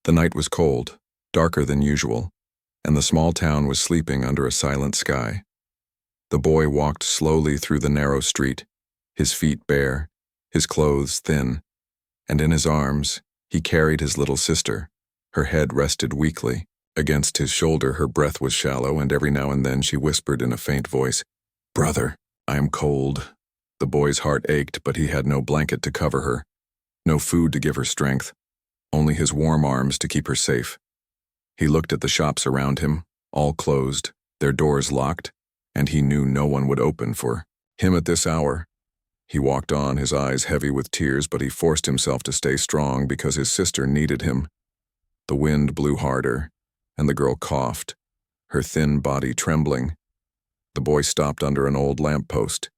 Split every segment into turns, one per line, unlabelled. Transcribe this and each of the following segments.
The night was cold, darker than usual, and the small town was sleeping under a silent sky. The boy walked slowly through the narrow street, his feet bare, his clothes thin, and in his arms he carried his little sister. Her head rested weakly. Against his shoulder her breath was shallow, and every now and then she whispered in a faint voice, "Brother, I am cold." The boy's heart ached, but he had no blanket to cover her, no food to give her strength, only his warm arms to keep her safe. He looked at the shops around him, all closed, their doors locked, and he knew no one would open for him at this hour. He walked on, his eyes heavy with tears, but he forced himself to stay strong because his sister needed him. The wind blew harder, and the girl coughed, her thin body trembling. The boy stopped under an old lamp-post,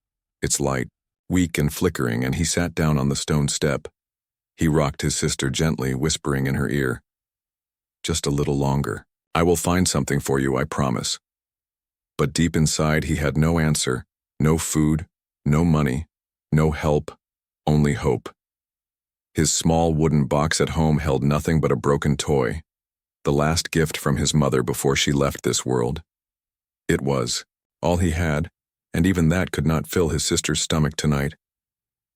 its light weak and flickering, and he sat down on the stone step. He rocked his sister gently, whispering in her ear, "Just a little longer. I will find something for you, I promise." But deep inside he had no answer, no food, no money, no help, only hope. His small wooden box at home held nothing but a broken toy, the last gift from his mother before she left this world. It was all he had, and even that could not fill his sister's stomach tonight.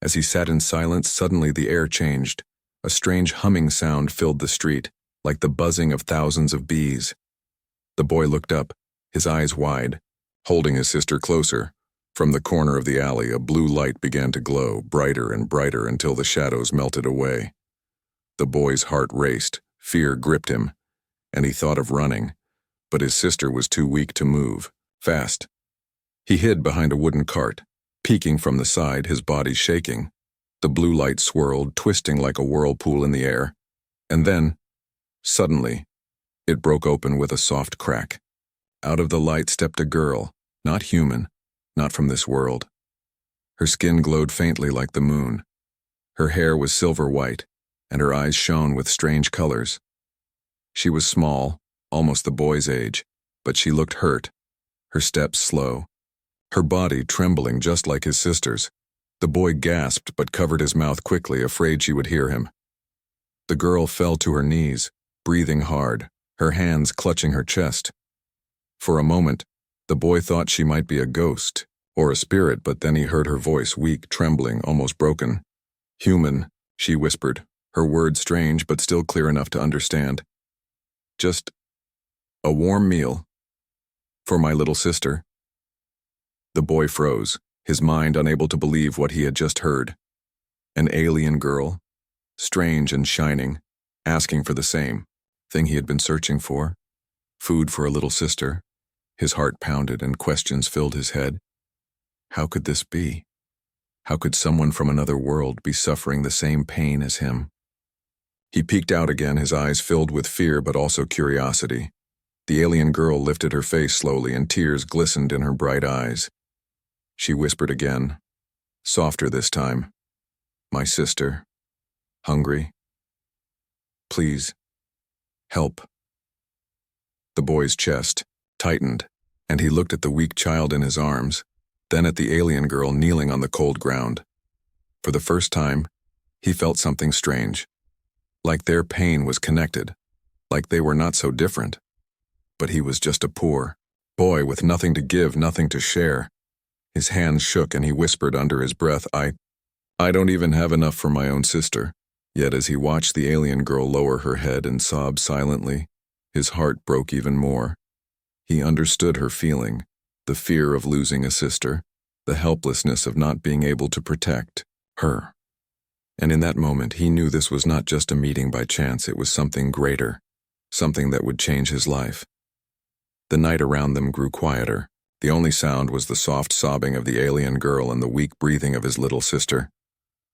As he sat in silence, suddenly the air changed. A strange humming sound filled the street, like the buzzing of thousands of bees. The boy looked up, his eyes wide, holding his sister closer. From the corner of the alley, a blue light began to glow, brighter and brighter until the shadows melted away. The boy's heart raced, fear gripped him, and he thought of running, but his sister was too weak to move fast. He hid behind a wooden cart, peeking from the side, his body shaking. The blue light swirled, twisting like a whirlpool in the air, and then, suddenly, it broke open with a soft crack. Out of the light stepped a girl, not human, not from this world. Her skin glowed faintly like the moon. Her hair was silver white, and her eyes shone with strange colors. She was small, almost the boy's age, but she looked hurt, her steps slow, her body trembling just like his sister's. The boy gasped but covered his mouth quickly, afraid she would hear him. The girl fell to her knees, breathing hard, her hands clutching her chest. For a moment, the boy thought she might be a ghost or a spirit, but then he heard her voice, weak, trembling, almost broken. "Human," she whispered, her words strange but still clear enough to understand. "Just a warm meal for my little sister." The boy froze, his mind unable to believe what he had just heard. An alien girl, strange and shining, asking for the same thing he had been searching for, food for a little sister. His heart pounded and questions filled his head. How could this be? How could someone from another world be suffering the same pain as him? He peeked out again, his eyes filled with fear but also curiosity. The alien girl lifted her face slowly, and tears glistened in her bright eyes. She whispered again, softer this time, "My sister, hungry. Please, help." The boy's chest tightened, and he looked at the weak child in his arms, then at the alien girl kneeling on the cold ground. For the first time, he felt something strange, like their pain was connected, like they were not so different. But he was just a poor boy with nothing to give, nothing to share. His hands shook and he whispered under his breath, I don't even have enough for my own sister." Yet as he watched the alien girl lower her head and sob silently, his heart broke even more. He understood her feeling, the fear of losing a sister, the helplessness of not being able to protect her. And in that moment he knew this was not just a meeting by chance, it was something greater, something that would change his life. The night around them grew quieter. The only sound was the soft sobbing of the alien girl and the weak breathing of his little sister.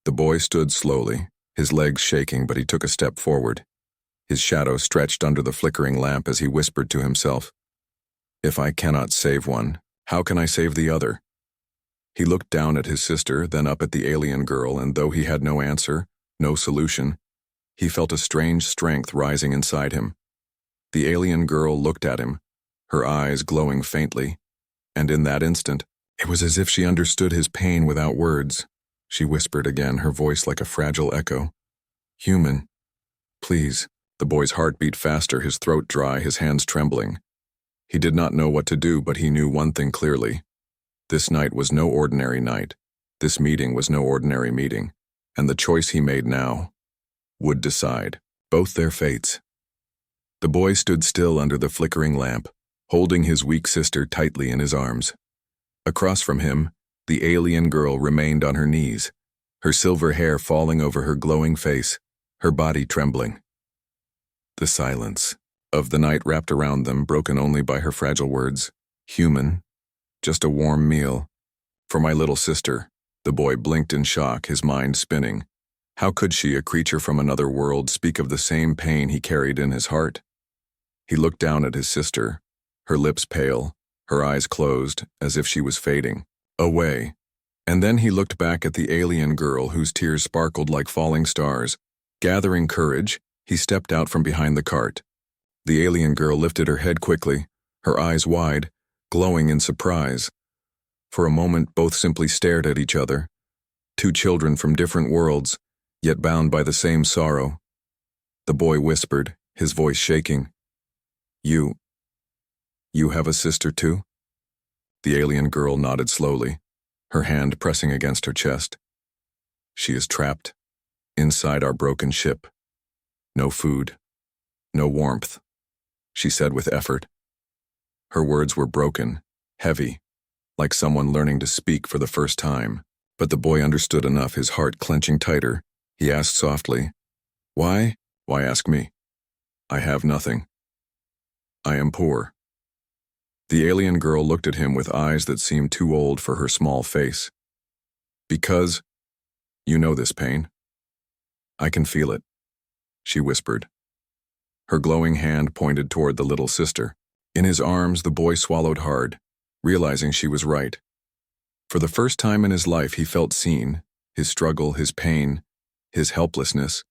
The boy stood slowly, his legs shaking, but he took a step forward. His shadow stretched under the flickering lamp as he whispered to himself, "If I cannot save one, how can I save the other?" He looked down at his sister, then up at the alien girl, and though he had no answer, no solution, he felt a strange strength rising inside him. The alien girl looked at him, her eyes glowing faintly, and in that instant, it was as if she understood his pain without words. She whispered again, her voice like a fragile echo, "Human, please, The boy's heart beat faster, his throat dry, his hands trembling. He did not know what to do, but he knew one thing clearly. This night was no ordinary night. This meeting was no ordinary meeting. And the choice he made now would decide both their fates. The boy stood still under the flickering lamp, holding his weak sister tightly in his arms. Across from him, the alien girl remained on her knees, her silver hair falling over her glowing face, her body trembling. The silence of the night wrapped around them, broken only by her fragile words. Human, just a warm meal. For my little sister. The boy blinked in shock, his mind spinning. How could she, a creature from another world, speak of the same pain he carried in his heart? He looked down at his sister, her lips pale, her eyes closed, as if she was fading away. And then he looked back at the alien girl, whose tears sparkled like falling stars. Gathering courage, he stepped out from behind the cart. The alien girl lifted her head quickly, her eyes wide, glowing in surprise. For a moment, both simply stared at each other. Two children from different worlds, yet bound by the same sorrow. The boy whispered, his voice shaking. You have a sister too? The alien girl nodded slowly, her hand pressing against her chest. She is trapped inside our broken ship. No food, no warmth, she said with effort. Her words were broken, heavy, like someone learning to speak for the first time. But the boy understood enough, his heart clenching tighter. He asked softly, Why? Why ask me? I have nothing. I am poor. The alien girl looked at him with eyes that seemed too old for her small face. Because you know this pain. I can feel it, she whispered. Her glowing hand pointed toward the little sister. In his arms, the boy swallowed hard, realizing she was right. For the first time in his life, he felt seen, his struggle, his pain, his helplessness,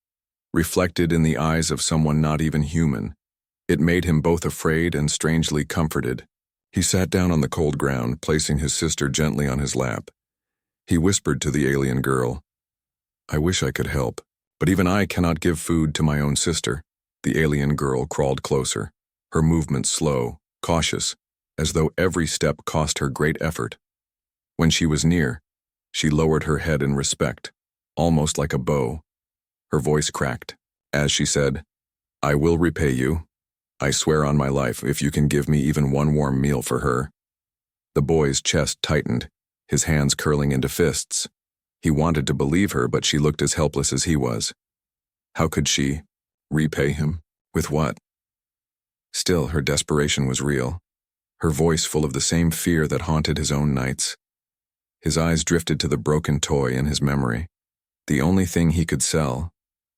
reflected in the eyes of someone not even human. It made him both afraid and strangely comforted. He sat down on the cold ground, placing his sister gently on his lap. He whispered to the alien girl, I wish I could help, but even I cannot give food to my own sister. The alien girl crawled closer, her movements slow, cautious, as though every step cost her great effort. When she was near, she lowered her head in respect, almost like a bow. Her voice cracked, as she said, I will repay you. I swear on my life, if you can give me even one warm meal for her. The boy's chest tightened, his hands curling into fists. He wanted to believe her, but she looked as helpless as he was. How could she repay him? With what? Still, her desperation was real, her voice full of the same fear that haunted his own nights. His eyes drifted to the broken toy in his memory, the only thing he could sell,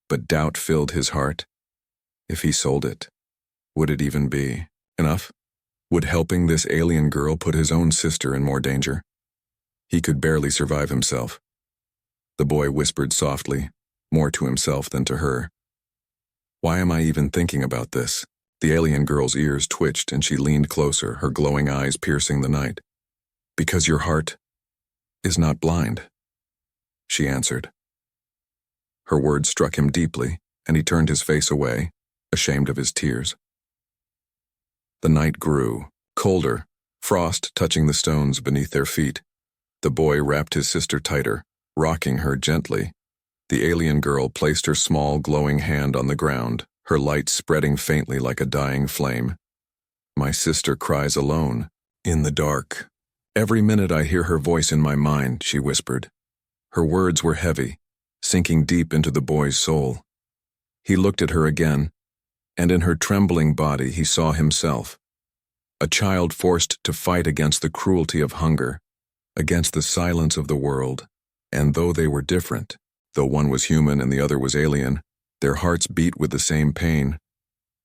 but doubt filled his heart. If he sold it, would it even be enough? Would helping this alien girl put his own sister in more danger? He could barely survive himself. The boy whispered softly, more to himself than to her. Why am I even thinking about this? The alien girl's ears twitched and she leaned closer, her glowing eyes piercing the night. Because your heart is not blind, she answered. Her words struck him deeply, and he turned his face away, ashamed of his tears. The night grew, colder, frost touching the stones beneath their feet. The boy wrapped his sister tighter, rocking her gently. The alien girl placed her small, glowing hand on the ground, her light spreading faintly like a dying flame. My sister cries alone, in the dark. Every minute I hear her voice in my mind, she whispered. Her words were heavy, sinking deep into the boy's soul. He looked at her again, and in her trembling body he saw himself. A child forced to fight against the cruelty of hunger, against the silence of the world. And though they were different, though one was human and the other was alien, their hearts beat with the same pain.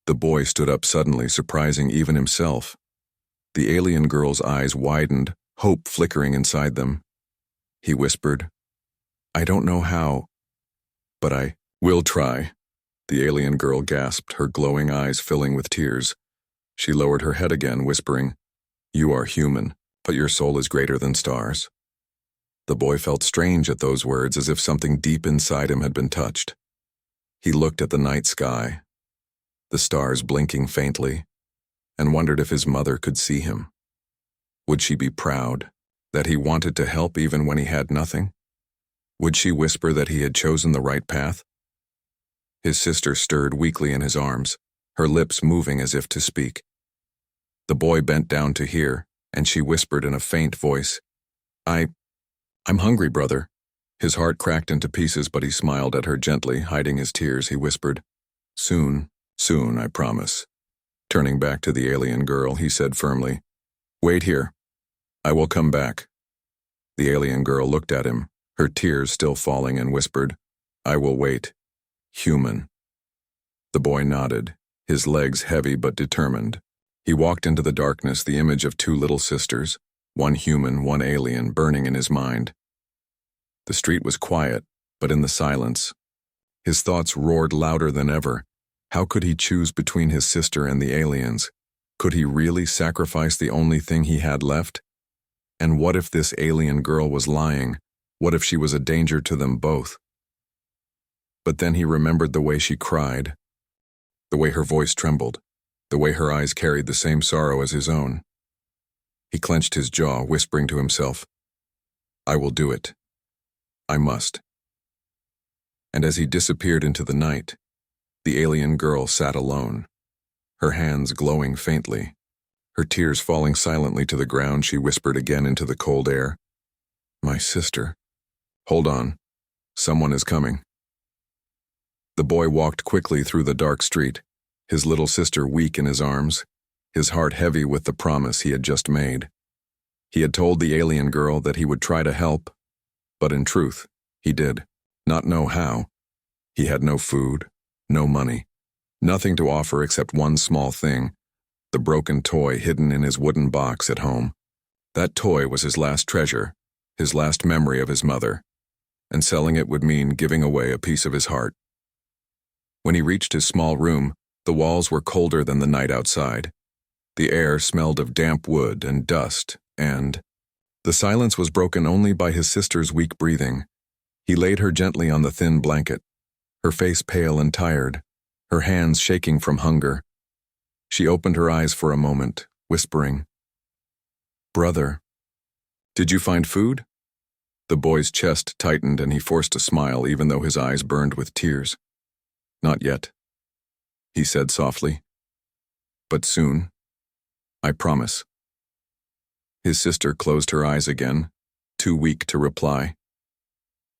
The boy stood up suddenly, surprising even himself. The alien girl's eyes widened, hope flickering inside them. He whispered, I don't know how, but I will try. The alien girl gasped, her glowing eyes filling with tears. She lowered her head again, whispering, You are human, but your soul is greater than stars. The boy felt strange at those words, as if something deep inside him had been touched. He looked at the night sky. the stars blinking faintly, and wondered if his mother could see him. Would she be proud that he wanted to help even when he had nothing? Would she whisper that he had chosen the right path? His sister stirred weakly in his arms, her lips moving as if to speak. The boy bent down to hear, and she whispered in a faint voice, I'm hungry, brother." His heart cracked into pieces, but he smiled at her gently, hiding his tears. He whispered, "Soon, soon, I promise." Turning back to the alien girl, he said firmly, "Wait here. I will come back." The alien girl looked at him, her tears still falling, and whispered, "I will wait. Human." The boy nodded, his legs heavy but determined. He walked into the darkness, the image of two little sisters, one human, one alien, burning in his mind. The street was quiet, but in the silence, his thoughts roared louder than ever. How could he choose between his sister and the aliens? Could he really sacrifice the only thing he had left? And what if this alien girl was lying? What if she was a danger to them both? But then he remembered the way she cried, the way her voice trembled, the way her eyes carried the same sorrow as his own. He clenched his jaw, whispering to himself, "I will do it. I must." And as he disappeared into the night, the alien girl sat alone, her hands glowing faintly. Her tears falling silently to the ground, she whispered again into the cold air, "My sister. Hold on. Someone is coming." The boy walked quickly through the dark street, his little sister weak in his arms, his heart heavy with the promise he had just made. He had told the alien girl that he would try to help, but in truth, he did not know how. He had no food, no money, nothing to offer except one small thing, the broken toy hidden in his wooden box at home. That toy was his last treasure, his last memory of his mother, and selling it would mean giving away a piece of his heart. When he reached his small room, the walls were colder than the night outside. The air smelled of damp wood and dust, and the silence was broken only by his sister's weak breathing. He laid her gently on the thin blanket, her face pale and tired, her hands shaking from hunger. She opened her eyes for a moment, whispering, "Brother, did you find food?" The boy's chest tightened and he forced a smile even though his eyes burned with tears. "Not yet," he said softly. "But soon. I promise." His sister closed her eyes again, too weak to reply.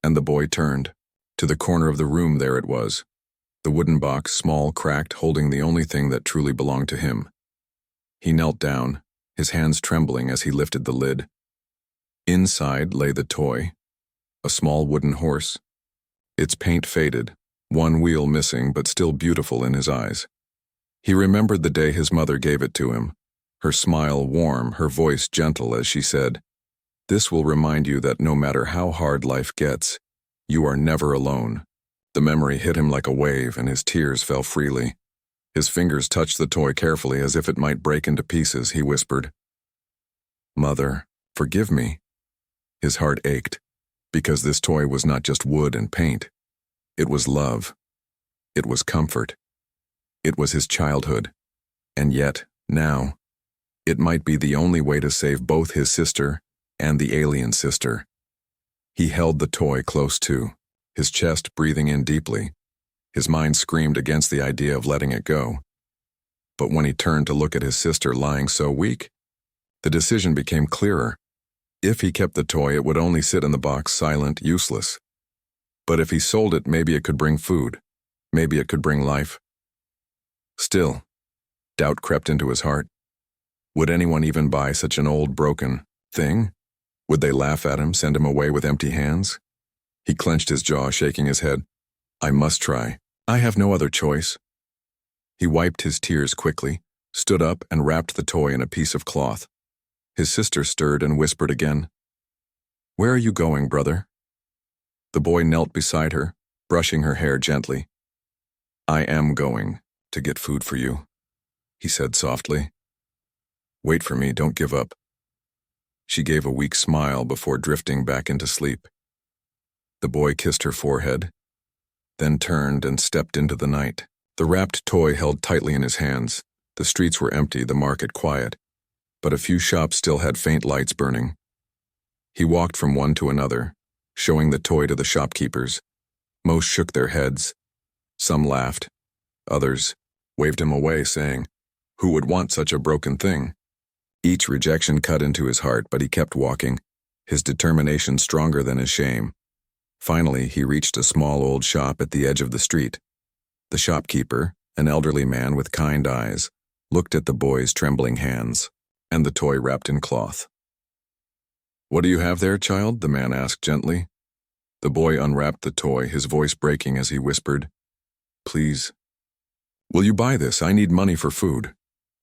And the boy turned. To the corner of the room there it was, the wooden box, small, cracked, holding the only thing that truly belonged to him. He knelt down, his hands trembling as he lifted the lid. Inside lay the toy, a small wooden horse, its paint faded, one wheel missing but still beautiful in his eyes. He remembered the day his mother gave it to him, her smile warm, her voice gentle as she said, "This will remind you that no matter how hard life gets, you are never alone." The memory hit him like a wave and his tears fell freely. His fingers touched the toy carefully as if it might break into pieces. He whispered, "Mother, forgive me." His heart ached, because this toy was not just wood and paint. It was love. It was comfort. It was his childhood. And yet, now, it might be the only way to save both his sister and the alien sister. He held the toy close too, his chest breathing in deeply. His mind screamed against the idea of letting it go. But when he turned to look at his sister lying so weak, the decision became clearer. If he kept the toy, it would only sit in the box, silent, useless. But if he sold it, maybe it could bring food. Maybe it could bring life. Still, doubt crept into his heart. Would anyone even buy such an old, broken thing? Would they laugh at him, send him away with empty hands? He clenched his jaw, shaking his head. "I must try. I have no other choice." He wiped his tears quickly, stood up and wrapped the toy in a piece of cloth. His sister stirred and whispered again, "Where are you going, brother?" The boy knelt beside her, brushing her hair gently. "I am going to get food for you," he said softly. "Wait for me, don't give up." She gave a weak smile before drifting back into sleep. The boy kissed her forehead, then turned and stepped into the night. The wrapped toy held tightly in his hands. The streets were empty, the market quiet, but a few shops still had faint lights burning. He walked from one to another, showing the toy to the shopkeepers. Most shook their heads. Some laughed. Others waved him away, saying, "Who would want such a broken thing?" Each rejection cut into his heart, but he kept walking, his determination stronger than his shame. Finally, he reached a small old shop at the edge of the street. The shopkeeper, an elderly man with kind eyes, looked at the boy's trembling hands and the toy wrapped in cloth. "What do you have there, child?" the man asked gently. The boy unwrapped the toy, his voice breaking as he whispered, "Please, will you buy this? I need money for food."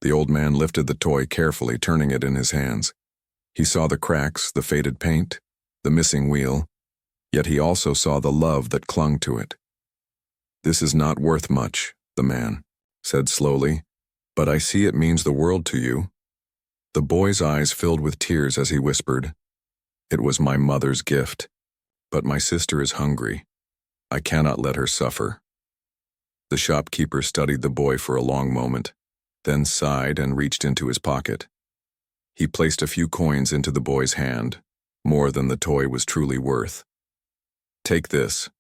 The old man lifted the toy carefully, turning it in his hands. He saw the cracks, the faded paint, the missing wheel, yet he also saw the love that clung to it. "This is not worth much," the man said slowly, "but I see it means the world to you." The boy's eyes filled with tears as he whispered, "It was my mother's gift, but my sister is hungry. I cannot let her suffer." The shopkeeper studied the boy for a long moment, then sighed and reached into his pocket. He placed a few coins into the boy's hand, more than the toy was truly worth. "Take this,"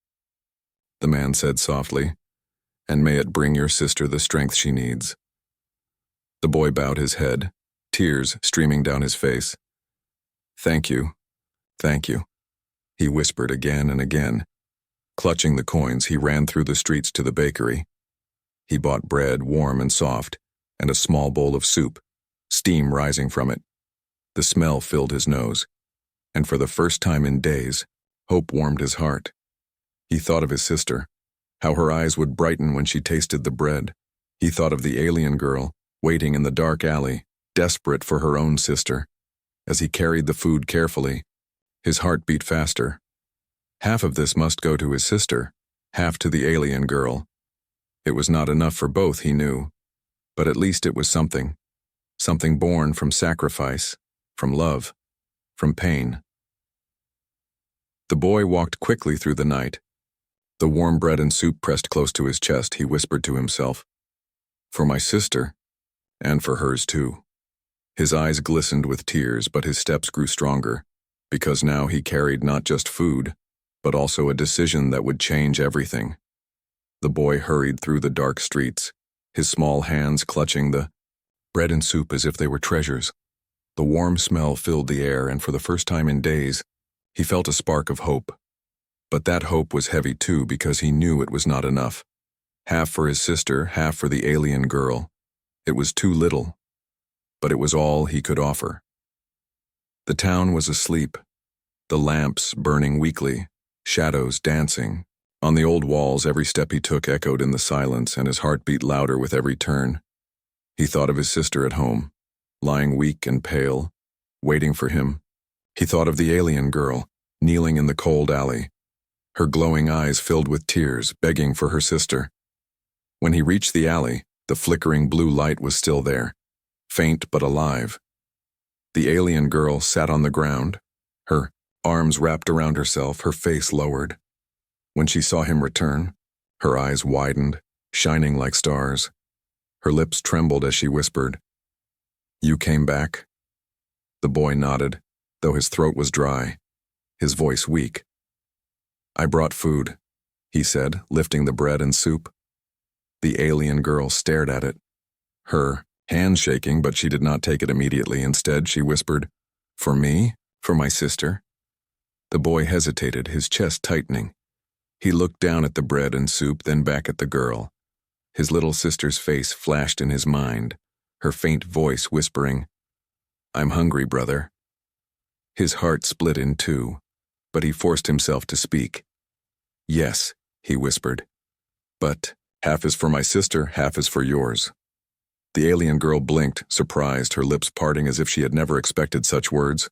the man said softly, "and may it bring your sister the strength she needs." The boy bowed his head, tears streaming down his face. "Thank you, thank you," he whispered again and again. Clutching the coins, he ran through the streets to the bakery. He bought bread, warm and soft, and a small bowl of soup, steam rising from it. The smell filled his nose, and for the first time in days, hope warmed his heart. He thought of his sister, how her eyes would brighten when she tasted the bread. He thought of the alien girl, waiting in the dark alley, desperate for her own sister. As he carried the food carefully, his heart beat faster. Half of this must go to his sister, half to the alien girl. It was not enough for both, he knew, but at least it was something born from sacrifice, from love, from pain. The boy walked quickly through the night. The warm bread and soup pressed close to his chest, he whispered to himself, "For my sister, and for hers too." His eyes glistened with tears, but his steps grew stronger, because now he carried not just food, but also a decision that would change everything. The boy hurried through the dark streets, his small hands clutching the bread and soup as if they were treasures. The warm smell filled the air, and for the first time in days, he felt a spark of hope. But that hope was heavy too, because he knew it was not enough. Half for his sister, half for the alien girl. It was too little, but it was all he could offer. The town was asleep, the lamps burning weakly, shadows dancing. On the old walls, every step he took echoed in the silence, and his heart beat louder with every turn. He thought of his sister at home, lying weak and pale, waiting for him. He thought of the alien girl, kneeling in the cold alley, her glowing eyes filled with tears, begging for her sister. When he reached the alley, the flickering blue light was still there, faint but alive. The alien girl sat on the ground, her arms wrapped around herself, her face lowered. When she saw him return, her eyes widened, shining like stars. Her lips trembled as she whispered, "You came back?" The boy nodded, though his throat was dry, his voice weak. "I brought food," he said, lifting the bread and soup. The alien girl stared at it, her hands shaking, but she did not take it immediately. Instead, she whispered, "For me? For my sister?" The boy hesitated, his chest tightening. He looked down at the bread and soup, then back at the girl. His little sister's face flashed in his mind, her faint voice whispering, "I'm hungry, brother." His heart split in two, but he forced himself to speak. "Yes," he whispered, "but half is for my sister, half is for yours." The alien girl blinked, surprised, her lips parting as if she had never expected such words.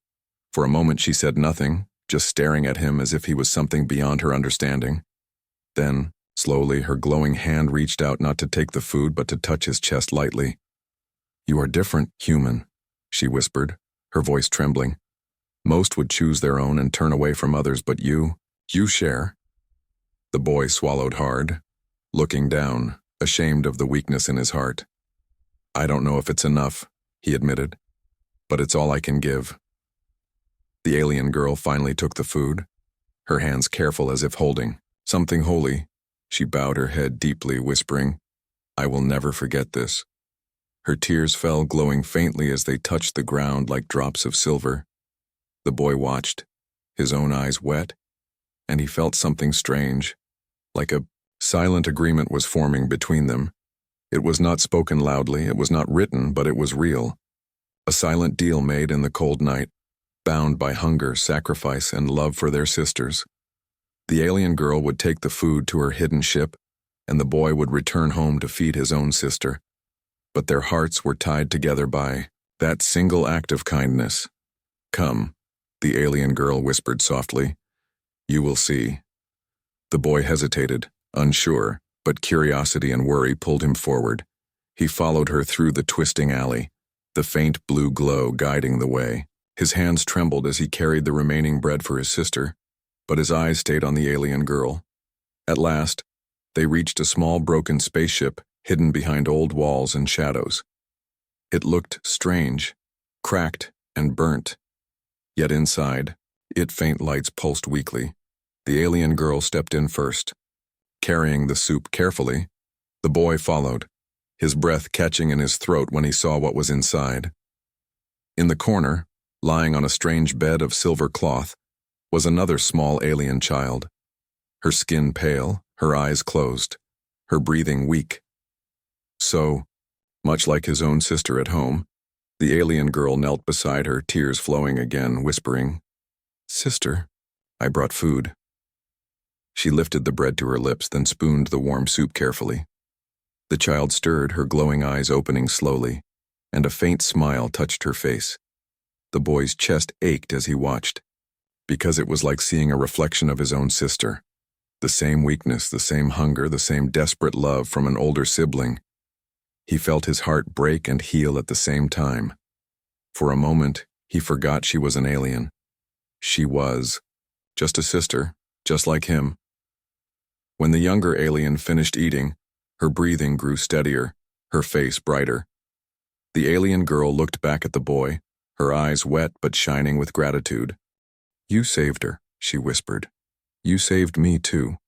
For a moment she said nothing, just staring at him as if he was something beyond her understanding. Then, slowly, her glowing hand reached out not to take the food but to touch his chest lightly. "You are different, human," she whispered, her voice trembling. "Most would choose their own and turn away from others, but you share." The boy swallowed hard, looking down, ashamed of the weakness in his heart. "I don't know if it's enough," he admitted, "but it's all I can give." The alien girl finally took the food, her hands careful as if holding something holy. She bowed her head deeply, whispering, "I will never forget this." Her tears fell, glowing faintly as they touched the ground like drops of silver. The boy watched, his own eyes wet, and he felt something strange, like a silent agreement was forming between them. It was not spoken loudly, it was not written, but it was real. A silent deal made in the cold night, bound by hunger, sacrifice, and love for their sisters. The alien girl would take the food to her hidden ship, and the boy would return home to feed his own sister. But their hearts were tied together by that single act of kindness. "Come," the alien girl whispered softly. "You will see." The boy hesitated, unsure, but curiosity and worry pulled him forward. He followed her through the twisting alley, the faint blue glow guiding the way. His hands trembled as he carried the remaining bread for his sister, but his eyes stayed on the alien girl. At last, they reached a small broken spaceship hidden behind old walls and shadows. It looked strange, cracked and burnt. Yet inside, its faint lights pulsed weakly. The alien girl stepped in first. Carrying the soup carefully, the boy followed, his breath catching in his throat when he saw what was inside. In the corner, lying on a strange bed of silver cloth, was another small alien child. Her skin pale, her eyes closed, her breathing weak. So, much like his own sister at home, the alien girl knelt beside her, tears flowing again, whispering, "Sister, I brought food." She lifted the bread to her lips, then spooned the warm soup carefully. The child stirred, her glowing eyes opening slowly, and a faint smile touched her face. The boy's chest ached as he watched, because it was like seeing a reflection of his own sister. The same weakness, the same hunger, the same desperate love from an older sibling. He felt his heart break and heal at the same time. For a moment, he forgot she was an alien. She was just a sister, just like him. When the younger alien finished eating, her breathing grew steadier, her face brighter. The alien girl looked back at the boy, her eyes wet but shining with gratitude. "You saved her," she whispered. "You saved me too."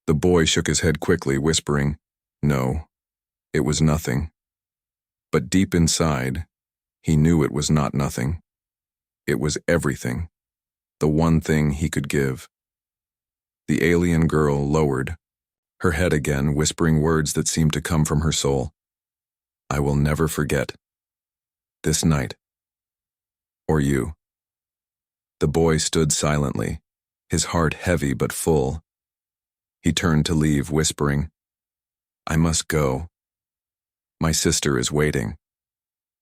The boy shook his head quickly, whispering, "No, it was nothing." But deep inside, he knew it was not nothing. It was everything, the one thing he could give. The alien girl lowered, her head again, whispering words that seemed to come from her soul. "I will never forget. This night. Or you." The boy stood silently, his heart heavy but full. He turned to leave, whispering, "I must go. My sister is waiting."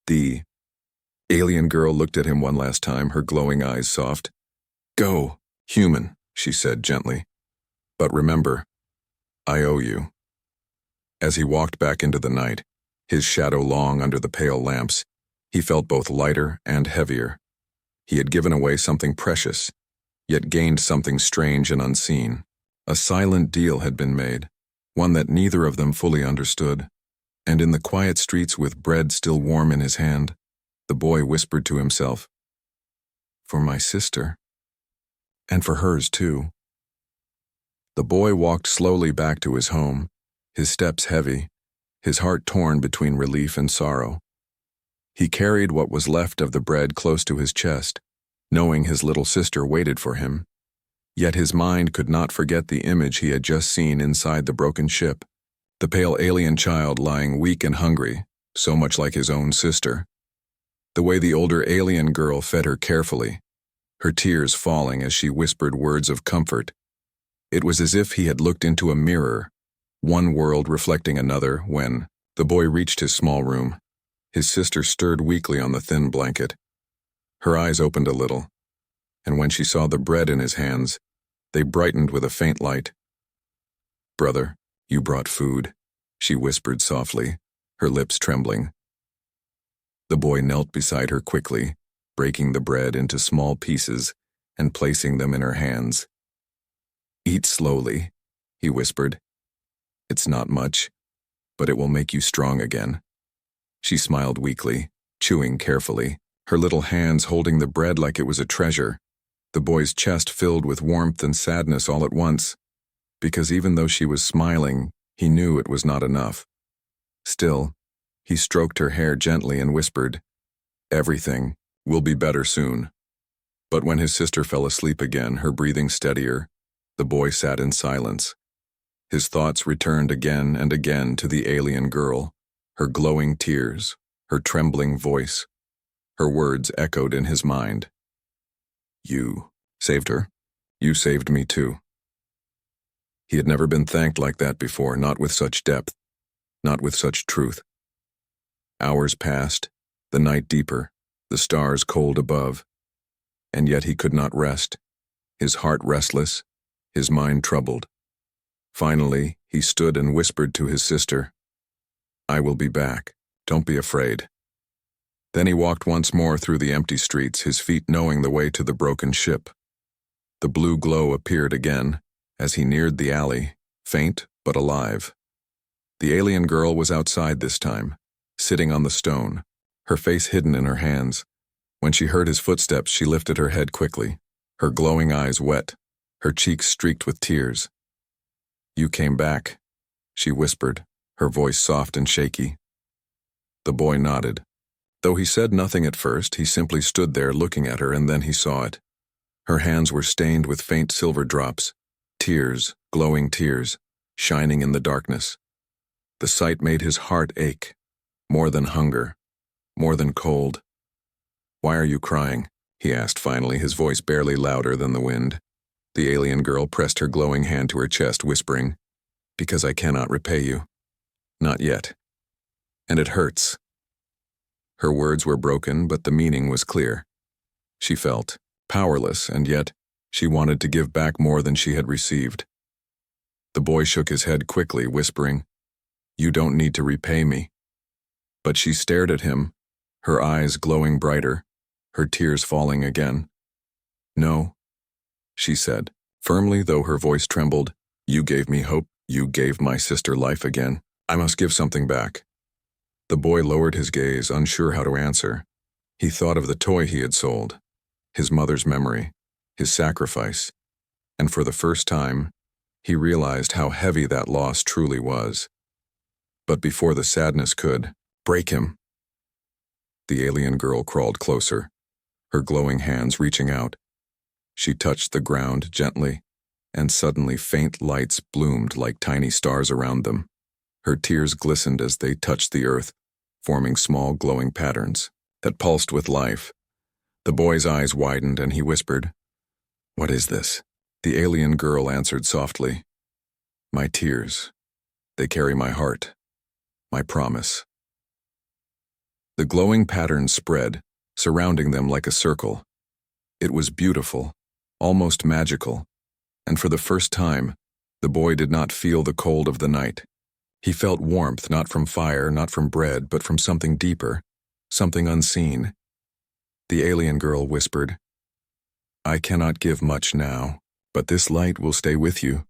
The alien girl looked at him one last time, her glowing eyes soft. "Go, human," she said gently. "But remember, I owe you." As he walked back into the night, his shadow long under the pale lamps, he felt both lighter and heavier. He had given away something precious, yet gained something strange and unseen. A silent deal had been made, one that neither of them fully understood. And in the quiet streets, with bread still warm in his hand, the boy whispered to himself, "For my sister, and for hers too." The boy walked slowly back to his home, his steps heavy, his heart torn between relief and sorrow. He carried what was left of the bread close to his chest, knowing his little sister waited for him. Yet his mind could not forget the image he had just seen inside the broken ship, the pale alien child lying weak and hungry, so much like his own sister. The way the older alien girl fed her carefully, her tears falling as she whispered words of comfort. It was as if he had looked into a mirror, one world reflecting another. When the boy reached his small room, his sister stirred weakly on the thin blanket. Her eyes opened a little, and when she saw the bread in his hands, they brightened with a faint light. "Brother, you brought food," she whispered softly, her lips trembling. The boy knelt beside her quickly, breaking the bread into small pieces and placing them in her hands. "Eat slowly," he whispered. "It's not much, but it will make you strong again." She smiled weakly, chewing carefully, her little hands holding the bread like it was a treasure. The boy's chest filled with warmth and sadness all at once, because even though she was smiling, he knew it was not enough. Still, he stroked her hair gently and whispered, "Everything will be better soon." But when his sister fell asleep again, her breathing steadier, the boy sat in silence. His thoughts returned again and again to the alien girl, her glowing tears, her trembling voice. Her words echoed in his mind. "You saved her. You saved me too." He had never been thanked like that before, not with such depth, not with such truth. Hours passed, the night deeper, the stars cold above, and yet he could not rest, his heart restless, his mind troubled. Finally, he stood and whispered to his sister, "I will be back. Don't be afraid." Then he walked once more through the empty streets, his feet knowing the way to the broken ship. The blue glow appeared again as he neared the alley, faint but alive. The alien girl was outside this time, sitting on the stone, her face hidden in her hands. When she heard his footsteps, she lifted her head quickly, her glowing eyes wet, her cheeks streaked with tears. "You came back," she whispered, her voice soft and shaky. The boy nodded. Though he said nothing at first, he simply stood there looking at her, and then he saw it. Her hands were stained with faint silver drops, tears, glowing tears, shining in the darkness. The sight made his heart ache, more than hunger, more than cold. "Why are you crying?" he asked finally, his voice barely louder than the wind. The alien girl pressed her glowing hand to her chest, whispering, "Because I cannot repay you. Not yet. And it hurts." Her words were broken, but the meaning was clear. She felt powerless, and yet she wanted to give back more than she had received. The boy shook his head quickly, whispering, "You don't need to repay me." But she stared at him, her eyes glowing brighter, her tears falling again. "No," she said, firmly though her voice trembled. "You gave me hope. You gave my sister life again. I must give something back." The boy lowered his gaze, unsure how to answer. He thought of the toy he had sold, his mother's memory, his sacrifice, and for the first time, he realized how heavy that loss truly was. But before the sadness could break him, the alien girl crawled closer, her glowing hands reaching out. She touched the ground gently, and suddenly faint lights bloomed like tiny stars around them. Her tears glistened as they touched the earth, forming small glowing patterns that pulsed with life. The boy's eyes widened and he whispered, "What is this?" The alien girl answered softly, "My tears. They carry my heart, my promise." The glowing patterns spread, surrounding them like a circle. It was beautiful, almost magical, and for the first time, the boy did not feel the cold of the night. He felt warmth not from fire, not from bread, but from something deeper, something unseen. The alien girl whispered, "I cannot give much now, but this light will stay with you.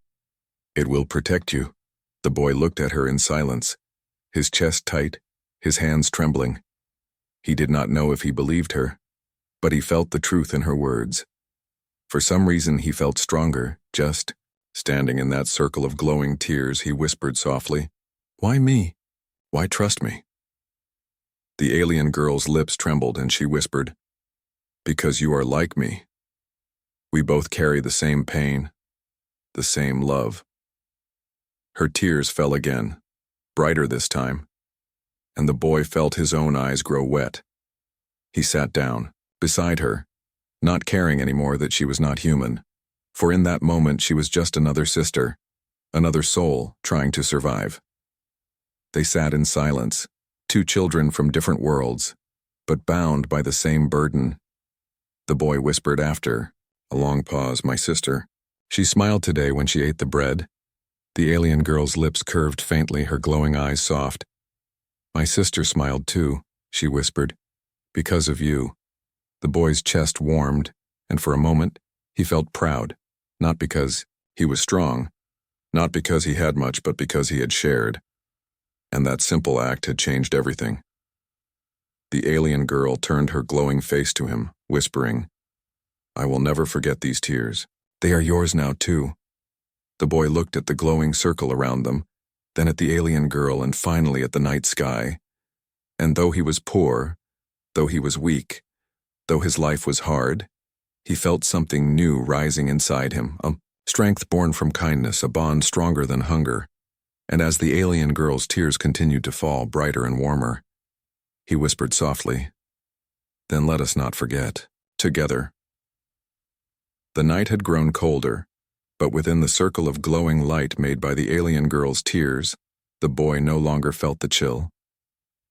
It will protect you." The boy looked at her in silence, his chest tight, his hands trembling. He did not know if he believed her, but he felt the truth in her words. For some reason he felt stronger, just standing in that circle of glowing tears. He whispered softly, "Why me? Why trust me?" The alien girl's lips trembled and she whispered, "Because you are like me. We both carry the same pain, the same love." Her tears fell again, brighter this time, and the boy felt his own eyes grow wet. He sat down, beside her, not caring anymore that she was not human, for in that moment she was just another sister, another soul trying to survive. They sat in silence, two children from different worlds, but bound by the same burden. The boy whispered after a long pause, "My sister. She smiled today when she ate the bread." The alien girl's lips curved faintly, her glowing eyes soft. "My sister smiled too," she whispered, "because of you." The boy's chest warmed, and for a moment, he felt proud, not because he was strong, not because he had much, but because he had shared. and that simple act had changed everything. The alien girl turned her glowing face to him, whispering, "I will never forget these tears. They are yours now, too." The boy looked at the glowing circle around them, then at the alien girl, and finally at the night sky. And though he was poor, though he was weak, though his life was hard, he felt something new rising inside him, a strength born from kindness, a bond stronger than hunger. And as the alien girl's tears continued to fall, brighter and warmer, he whispered softly, "Then let us not forget, together." The night had grown colder, but within the circle of glowing light made by the alien girl's tears, the boy no longer felt the chill.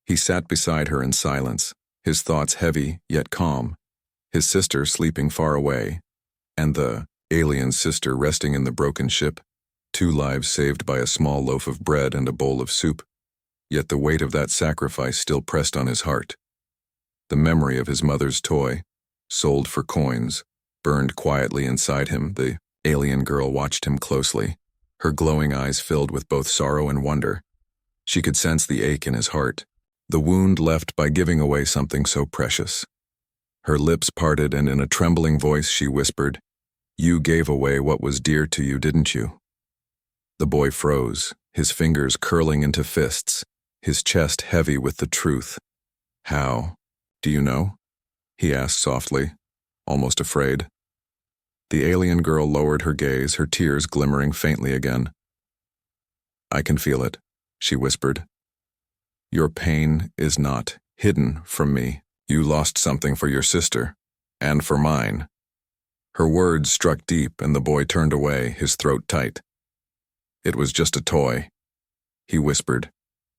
He sat beside her in silence, his thoughts heavy yet calm, his sister sleeping far away, and the alien sister resting in the broken ship, 2 lives saved by a small loaf of bread and a bowl of soup. Yet the weight of that sacrifice still pressed on his heart. The memory of his mother's toy, sold for coins, burned quietly inside him. The alien girl watched him closely, her glowing eyes filled with both sorrow and wonder. She could sense the ache in his heart, the wound left by giving away something so precious. Her lips parted, and in a trembling voice she whispered, "You gave away what was dear to you, didn't you?" The boy froze, his fingers curling into fists, his chest heavy with the truth. "How? Do you know?" he asked softly, almost afraid. The alien girl lowered her gaze, her tears glimmering faintly again. "I can feel it," she whispered. "Your pain is not hidden from me. You lost something for your sister, and for mine." Her words struck deep, and the boy turned away, his throat tight. "It was just a toy," he whispered,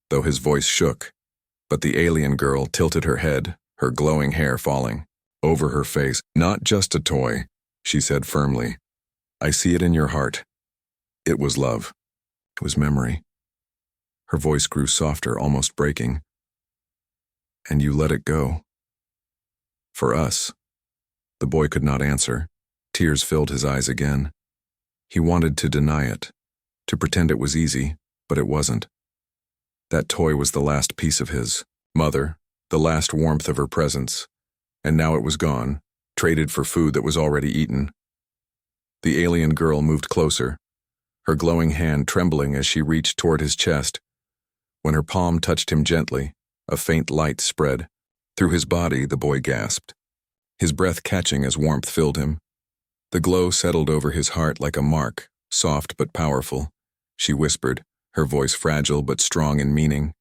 though his voice shook. But the alien girl tilted her head, her glowing hair falling over her face. "Not just a toy," she said firmly. "I see it in your heart. It was love. It was memory." Her voice grew softer, almost breaking. "And you let it go. For us." The boy could not answer. Tears filled his eyes again. He wanted to deny it, to pretend it was easy, but it wasn't. That toy was the last piece of his mother, the last warmth of her presence, and now it was gone, traded for food that was already eaten. The alien girl moved closer, her glowing hand trembling as she reached toward his chest. When her palm touched him gently, a faint light spread. Through his body, the boy gasped, his breath catching as warmth filled him. The glow settled over his heart like a mark, soft but powerful. She whispered, her voice fragile but strong in meaning,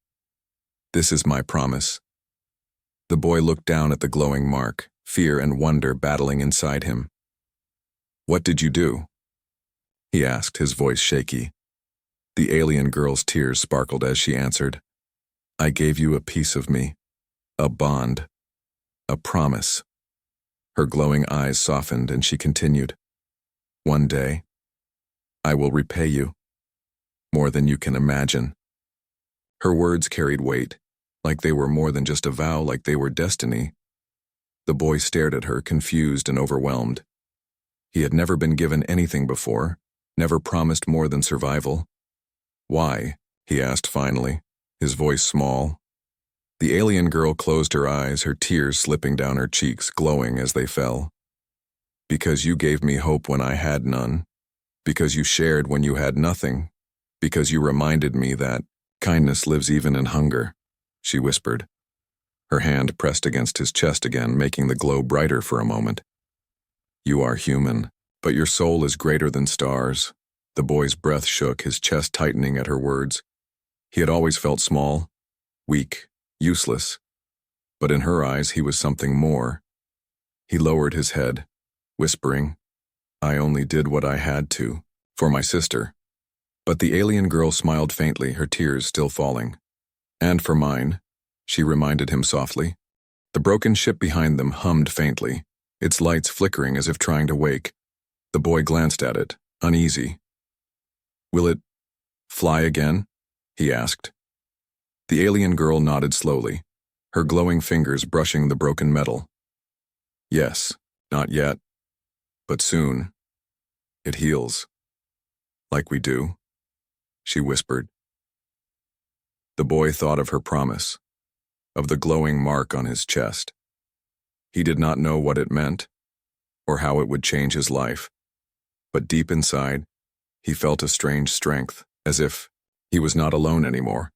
"This is my promise." The boy looked down at the glowing mark, fear and wonder battling inside him. "What did you do?" he asked, his voice shaky. The alien girl's tears sparkled as she answered, "I gave you a piece of me, a bond, a promise." Her glowing eyes softened and she continued, "One day, I will repay you, more than you can imagine." Her words carried weight, like they were more than just a vow, like they were destiny. The boy stared at her, confused and overwhelmed. He had never been given anything before, never promised more than survival. "Why?" he asked finally, his voice small. The alien girl closed her eyes, her tears slipping down her cheeks, glowing as they fell. "Because you gave me hope when I had none. Because you shared when you had nothing. Because you reminded me that kindness lives even in hunger," she whispered. Her hand pressed against his chest again, making the glow brighter for a moment. "You are human, but your soul is greater than stars." The boy's breath shook, his chest tightening at her words. He had always felt small, weak, useless, but in her eyes he was something more. He lowered his head, whispering, "I only did what I had to, for my sister." But the alien girl smiled faintly, her tears still falling. "And for mine," she reminded him softly. The broken ship behind them hummed faintly, its lights flickering as if trying to wake. The boy glanced at it, uneasy. "Will it fly again?" he asked. The alien girl nodded slowly, her glowing fingers brushing the broken metal. "Yes, not yet, but soon. It heals. Like we do," she whispered. The boy thought of her promise, of the glowing mark on his chest. He did not know what it meant, or how it would change his life, but deep inside, he felt a strange strength, as if he was not alone anymore,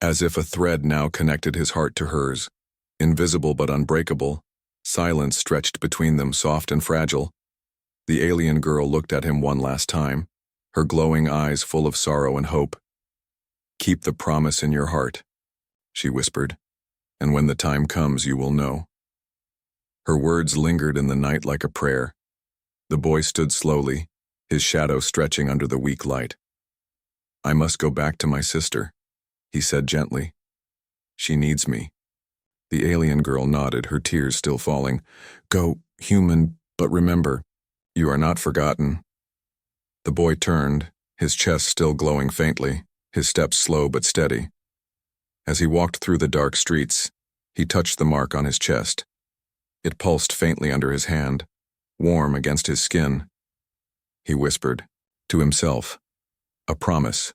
as if a thread now connected his heart to hers, invisible but unbreakable. Silence stretched between them, soft and fragile. The alien girl looked at him one last time, her glowing eyes full of sorrow and hope. "Keep the promise in your heart," she whispered, "and when the time comes, you will know." Her words lingered in the night like a prayer. The boy stood slowly, his shadow stretching under the weak light. "I must go back to my sister," he said gently. "She needs me." The alien girl nodded, her tears still falling. "Go, human, but remember, you are not forgotten." The boy turned, his chest still glowing faintly, his steps slow but steady. As he walked through the dark streets, he touched the mark on his chest. It pulsed faintly under his hand, warm against his skin. He whispered, to himself, "A promise.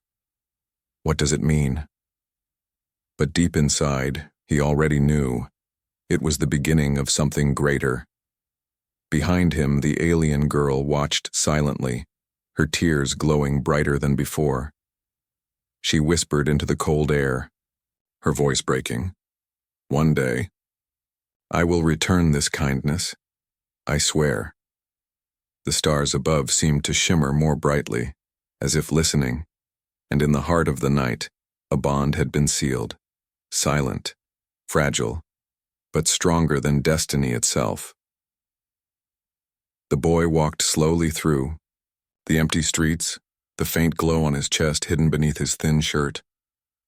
What does it mean?" But deep inside, he already knew. It was the beginning of something greater. Behind him, the alien girl watched silently, her tears glowing brighter than before. She whispered into the cold air, her voice breaking. "One day, I will return this kindness. I swear." The stars above seemed to shimmer more brightly, as if listening, and in the heart of the night, a bond had been sealed, silent, fragile, but stronger than destiny itself. The boy walked slowly through the empty streets, the faint glow on his chest hidden beneath his thin shirt.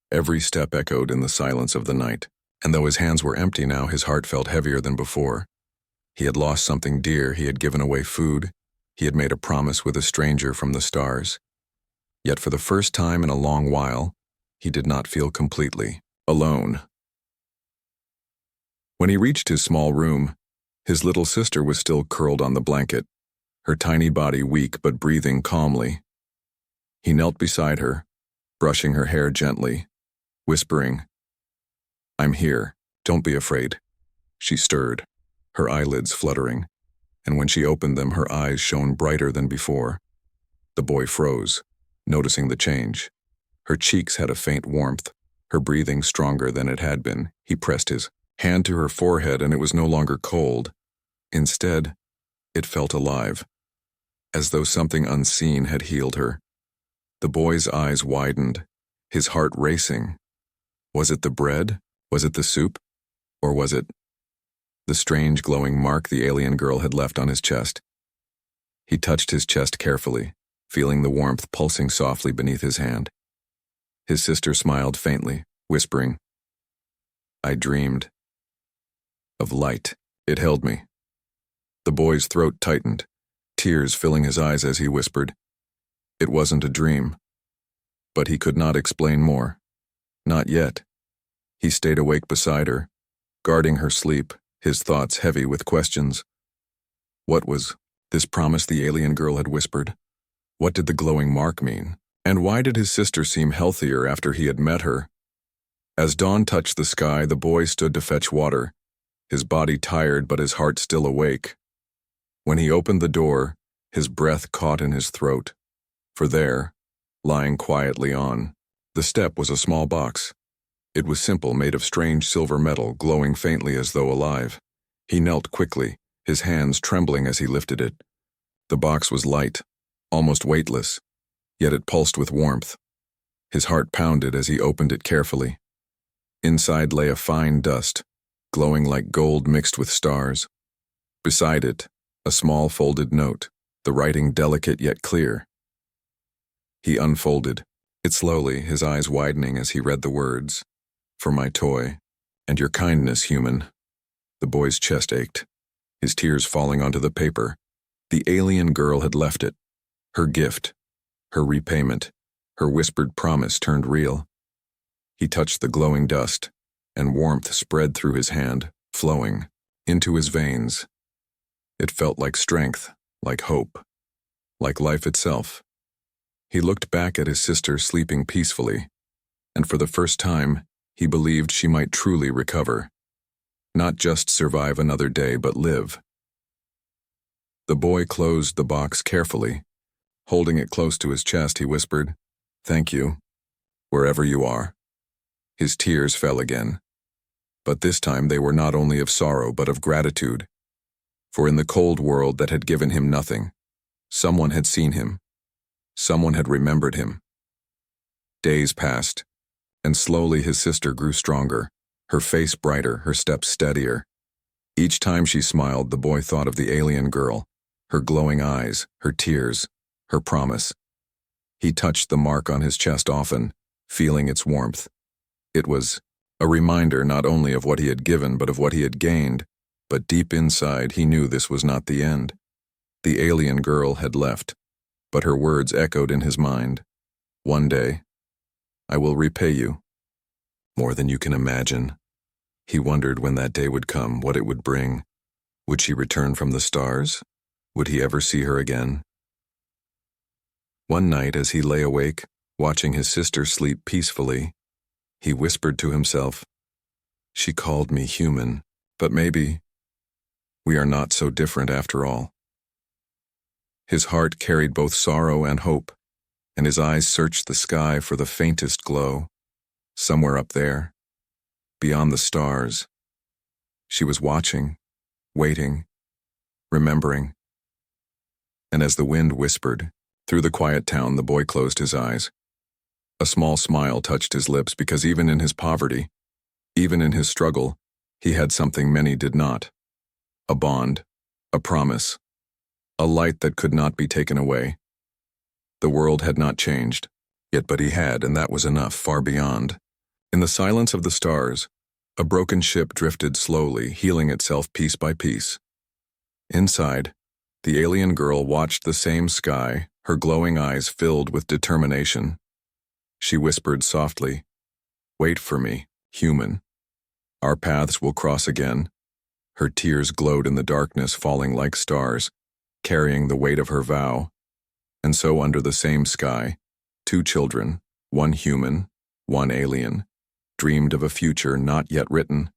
Every step echoed in the silence of the night, and though his hands were empty now, his heart felt heavier than before. He had lost something dear, he had given away food, he had made a promise with a stranger from the stars. Yet for the first time in a long while, he did not feel completely alone. When he reached his small room, his little sister was still curled on the blanket, her tiny body weak but breathing calmly. He knelt beside her, brushing her hair gently, whispering, "I'm here, don't be afraid." She stirred, her eyelids fluttering, and when she opened them, her eyes shone brighter than before. The boy froze, noticing the change. Her cheeks had a faint warmth, her breathing stronger than it had been. He pressed his hand to her forehead, and it was no longer cold. Instead, it felt alive, as though something unseen had healed her. The boy's eyes widened, his heart racing. Was it the bread? Was it the soup? Or was it the strange glowing mark the alien girl had left on his chest? He touched his chest carefully, feeling the warmth pulsing softly beneath his hand. His sister smiled faintly, whispering, "I dreamed of light. It held me." The boy's throat tightened, tears filling his eyes as he whispered, "It wasn't a dream." But he could not explain more. Not yet. He stayed awake beside her, guarding her sleep, his thoughts heavy with questions. What was this promise the alien girl had whispered? What did the glowing mark mean? And why did his sister seem healthier after he had met her? As dawn touched the sky, the boy stood to fetch water, his body tired but his heart still awake. When he opened the door, his breath caught in his throat, for there, lying quietly on the step, was a small box. It was simple, made of strange silver metal, glowing faintly as though alive. He knelt quickly, his hands trembling as he lifted it. The box was light, almost weightless, yet it pulsed with warmth. His heart pounded as he opened it carefully. Inside lay a fine dust, glowing like gold mixed with stars. Beside it, a small folded note, the writing delicate yet clear. He unfolded it slowly, his eyes widening as he read the words, "For my toy, and your kindness, human." The boy's chest ached, his tears falling onto the paper. The alien girl had left it. Her gift, her repayment, her whispered promise turned real. He touched the glowing dust, and warmth spread through his hand, flowing into his veins. It felt like strength, like hope, like life itself. He looked back at his sister sleeping peacefully, and for the first time, he believed she might truly recover. Not just survive another day, but live. The boy closed the box carefully. Holding it close to his chest, he whispered, "Thank you, wherever you are." His tears fell again. But this time they were not only of sorrow, but of gratitude. For in the cold world that had given him nothing, someone had seen him. Someone had remembered him. Days passed, and slowly his sister grew stronger, her face brighter, her steps steadier. Each time she smiled, the boy thought of the alien girl, her glowing eyes, her tears, her promise. He touched the mark on his chest often, feeling its warmth. It was a reminder not only of what he had given, but of what he had gained, but deep inside he knew this was not the end. The alien girl had left, but her words echoed in his mind. "One day, I will repay you, more than you can imagine." He wondered when that day would come, what it would bring. Would she return from the stars? Would he ever see her again? One night, as he lay awake, watching his sister sleep peacefully, he whispered to himself, "She called me human, but maybe we are not so different after all." His heart carried both sorrow and hope, and his eyes searched the sky for the faintest glow. Somewhere up there, beyond the stars, she was watching, waiting, remembering. And as the wind whispered through the quiet town, the boy closed his eyes. A small smile touched his lips, because even in his poverty, even in his struggle, he had something many did not. A bond, a promise, a light that could not be taken away. The world had not changed, yet but he had, and that was enough, far beyond. In the silence of the stars, a broken ship drifted slowly, healing itself piece by piece. Inside, the alien girl watched the same sky, her glowing eyes filled with determination. She whispered softly, "Wait for me, human. Our paths will cross again." Her tears glowed in the darkness, falling like stars, carrying the weight of her vow. And so under the same sky, two children, one human, one alien, dreamed of a future not yet written,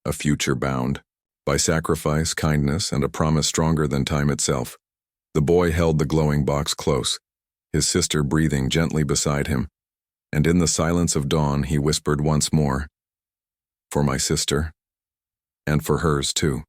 a future bound by sacrifice, kindness, and a promise stronger than time itself. The boy held the glowing box close, his sister breathing gently beside him, and in the silence of dawn he whispered once more, "For my sister, and for hers too."